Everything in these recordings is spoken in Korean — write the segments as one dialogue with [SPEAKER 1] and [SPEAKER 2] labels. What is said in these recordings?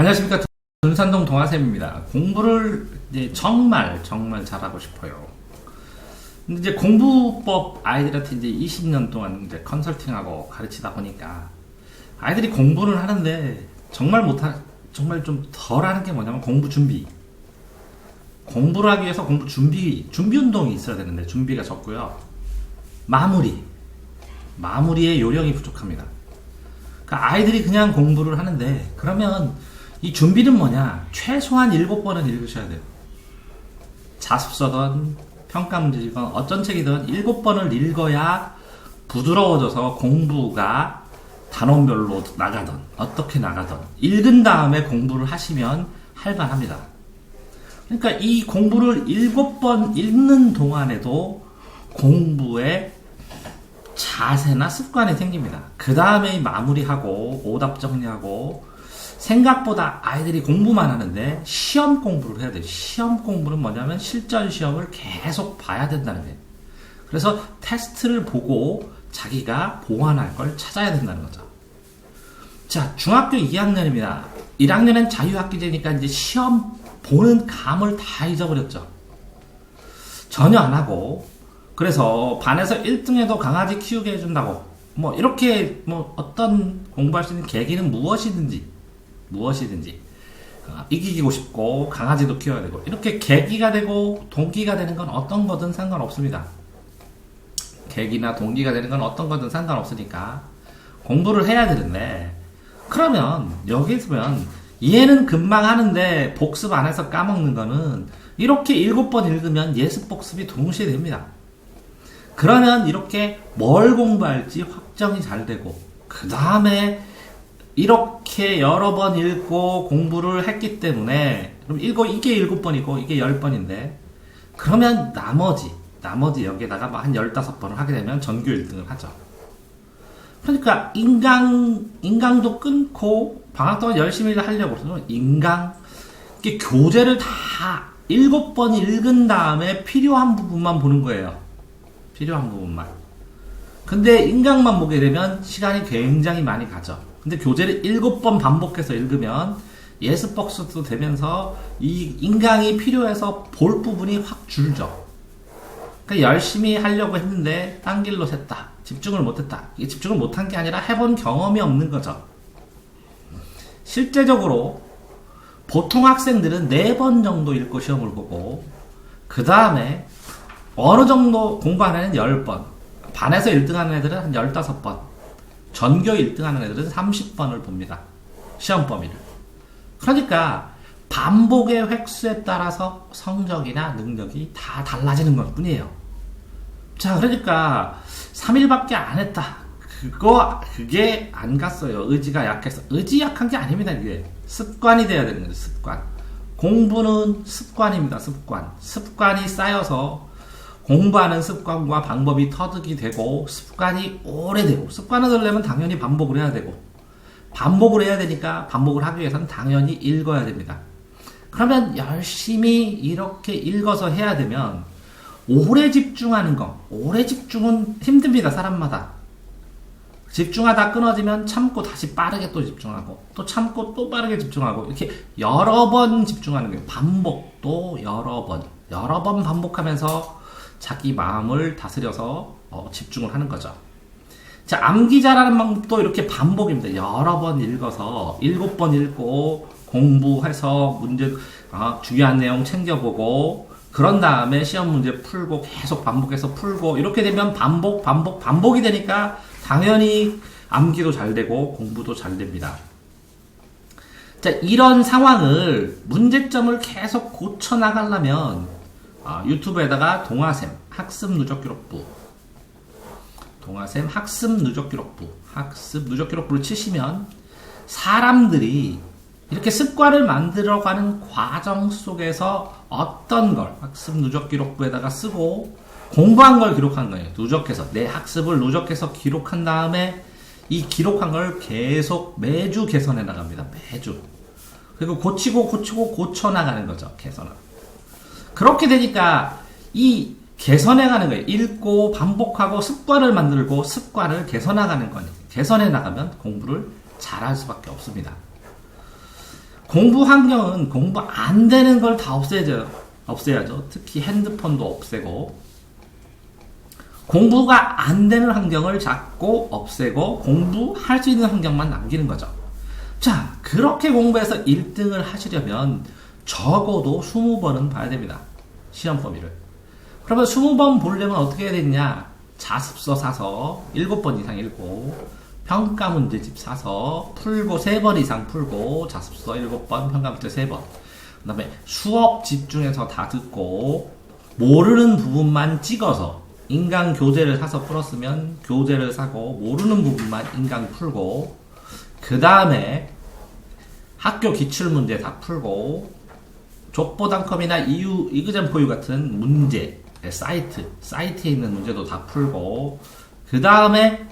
[SPEAKER 1] 안녕하십니까. 전산동 동아쌤입니다. 공부를 이제 정말 잘하고 싶어요. 근데 이제 공부법 아이들한테 이제 20년 동안 이제 컨설팅하고 가르치다 보니까 아이들이 공부를 하는데 정말 좀 덜 하는 게 뭐냐면 공부 준비. 공부를 하기 위해서 준비 운동이 있어야 되는데 준비가 적고요. 마무리의 요령이 부족합니다. 그러니까 아이들이 그냥 공부를 하는데 그러면 이 준비는 뭐냐? 최소한 7번은 읽으셔야 돼요. 자습서든 평가문제든 어떤 책이든 7번을 읽어야 부드러워져서 공부가 단원별로 나가든 어떻게 나가든 읽은 다음에 공부를 하시면 할만합니다. 그러니까 이 공부를 7번 읽는 동안에도 공부에 자세나 습관이 생깁니다. 그 다음에 마무리하고 오답 정리하고 생각보다 아이들이 공부만 하는데 시험 공부를 해야 돼요. 시험 공부는 뭐냐면 실전 시험을 계속 봐야 된다는 거예요. 그래서 테스트를 보고 자기가 보완할 걸 찾아야 된다는 거죠. 자, 중학교 2학년입니다. 1학년엔 자유학기제니까 이제 시험 보는 감을 다 잊어버렸죠. 전혀 안 하고 그래서 반에서 1등해도 강아지 키우게 해준다고 이렇게 어떤 공부할 수 있는 계기는 무엇이든지 이기고 싶고 강아지도 키워야 되고 이렇게 계기가 되고 동기가 되는 건 어떤 거든 상관없습니다. 계기나 동기가 되는 건 어떤 거든 상관없으니까 공부를 해야 되는데 그러면 여기 있으면 얘는 금방 하는데 복습 안 해서 까먹는 거는 이렇게 7번 읽으면 예습 복습이 동시에 됩니다. 그러면 이렇게 뭘 공부할지 확정이 잘 되고 그 다음에 이렇게 여러 번 읽고 공부를 했기 때문에 그럼 이게 7번이고 이게 10번인데 그러면 나머지 여기에다가 한 15번을 하게 되면 전교 1등을 하죠. 그러니까 인강도 끊고 방학 동안 열심히 하려고 그러면 이게 교재를 다 7번 읽은 다음에 필요한 부분만 보는 거예요. 필요한 부분만. 근데 인강만 보게 되면 시간이 굉장히 많이 가죠. 근데 교재를 7번 반복해서 읽으면 예습 복습도 되면서 이 인강이 필요해서 볼 부분이 확 줄죠. 그러니까 열심히 하려고 했는데 딴 길로 샜다. 집중을 못했다. 이게 집중을 못한 게 아니라 해본 경험이 없는 거죠. 실제적으로 보통 학생들은 4번 정도 읽고 시험을 보고 그 다음에 어느 정도 공부하는 애는 10번, 반에서 1등하는 애들은 한 15번, 전교 1등하는 애들은 30번을 봅니다. 시험 범위를. 그러니까 반복의 획수에 따라서 성적이나 능력이 다 달라지는 것 뿐이에요. 자, 그러니까 3일밖에 안 했다. 그게 안 갔어요. 의지가 약해서. 의지 약한 게 아닙니다. 이게 습관이 돼야 되는 거죠. 습관. 공부는 습관입니다. 습관이 쌓여서 공부하는 습관과 방법이 터득이 되고 습관이 오래되고 습관을 들려면 당연히 반복을 해야 되고 반복을 해야 되니까 반복을 하기 위해서는 당연히 읽어야 됩니다. 그러면 열심히 이렇게 읽어서 해야 되면 오래 집중은 힘듭니다. 사람마다. 집중하다 끊어지면 참고 다시 빠르게 또 집중하고 또 참고 또 빠르게 집중하고 이렇게 여러 번 집중하는 거예요. 반복도 여러 번 반복하면서 자기 마음을 다스려서 집중을 하는 거죠. 자, 암기 잘하는 방법도 이렇게 반복입니다. 여러 번 읽어서 7번 읽고 공부해서 문제 중요한 내용 챙겨보고 그런 다음에 시험 문제 풀고 계속 반복해서 풀고 이렇게 되면 반복이 되니까 당연히 암기도 잘 되고 공부도 잘 됩니다. 자, 이런 상황을 문제점을 계속 고쳐 나가려면 유튜브에다가 동아쌤 학습 누적 기록부를 치시면 사람들이 이렇게 습관을 만들어가는 과정 속에서 어떤 걸 학습 누적 기록부에다가 쓰고 공부한 걸 기록한 거예요. 누적해서 내 학습을 누적해서 기록한 다음에 이 기록한 걸 계속 매주 개선해 나갑니다. 매주. 그리고 고쳐 나가는 거죠. 개선을. 그렇게 되니까 이 개선해가는 거예요. 읽고 반복하고 습관을 만들고 습관을 개선해 나가는 거니까 개선해 나가면 공부를 잘할 수밖에 없습니다. 공부 환경은 공부 안 되는 걸 다 없애야죠. 특히 핸드폰도 없애고, 공부가 안 되는 환경을 자꾸 없애고 공부할 수 있는 환경만 남기는 거죠. 자, 그렇게 공부해서 1등을 하시려면 적어도 20번은 봐야 됩니다. 시험 범위를. 그러면 20번 보려면 어떻게 해야 되냐? 자습서 사서 7번 이상 읽고, 평가 문제집 사서 풀고 3번 이상 풀고, 자습서 7번, 평가 문제 3번. 그 다음에 수업 집중해서 다 듣고, 모르는 부분만 찍어서 인강 교재를 사서 풀었으면 교재를 사고, 모르는 부분만 인강 풀고, 그 다음에 학교 기출문제 다 풀고, 족보단컴이나 이그젠포유 같은 문제, 사이트에 있는 문제도 다 풀고, 그 다음에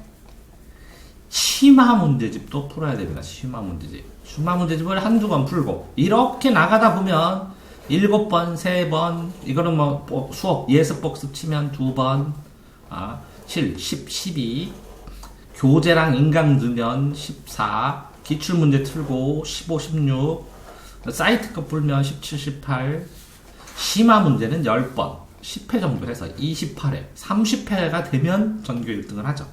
[SPEAKER 1] 심화 문제집도 풀어야 됩니다. 심화 문제집을 한두 번 풀고, 이렇게 나가다 보면 7번, 3번, 이거는 뭐 수업 예습 복습 치면 2번, 7, 10, 12, 교재랑 인강 넣으면 14, 기출문제 틀고 15, 16, 사이트 거 풀면 17, 18, 심화 문제는 10번, 10회 정도 해서 28회, 30회가 되면 전교 1등을 하죠.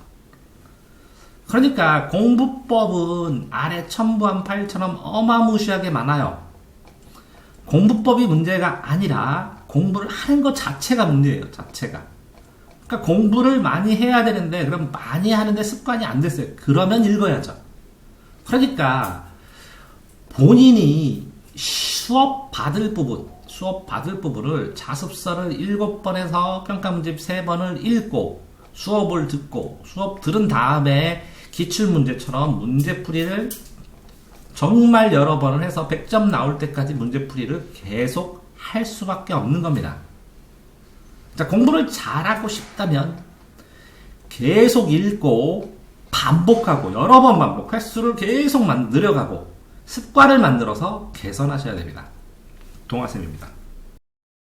[SPEAKER 1] 그러니까 공부법은 아래 첨부한 파일처럼 어마무시하게 많아요. 공부법이 문제가 아니라 공부를 하는 것 자체가 문제예요. 자체가. 그러니까 공부를 많이 해야 되는데, 그럼 많이 하는데 습관이 안 됐어요. 그러면 읽어야죠. 그러니까 본인이 수업 받을 부분을 자습서를 7번에서 평가문집 3번을 읽고, 수업을 듣고, 수업 들은 다음에 기출문제처럼 문제풀이를 정말 여러 번을 해서 100점 나올 때까지 문제풀이를 계속 할 수밖에 없는 겁니다. 자, 공부를 잘하고 싶다면 계속 읽고 반복하고, 여러 번 반복, 횟수를 계속 늘려가고 습관을 만들어서 개선하셔야 됩니다. 동아쌤입니다.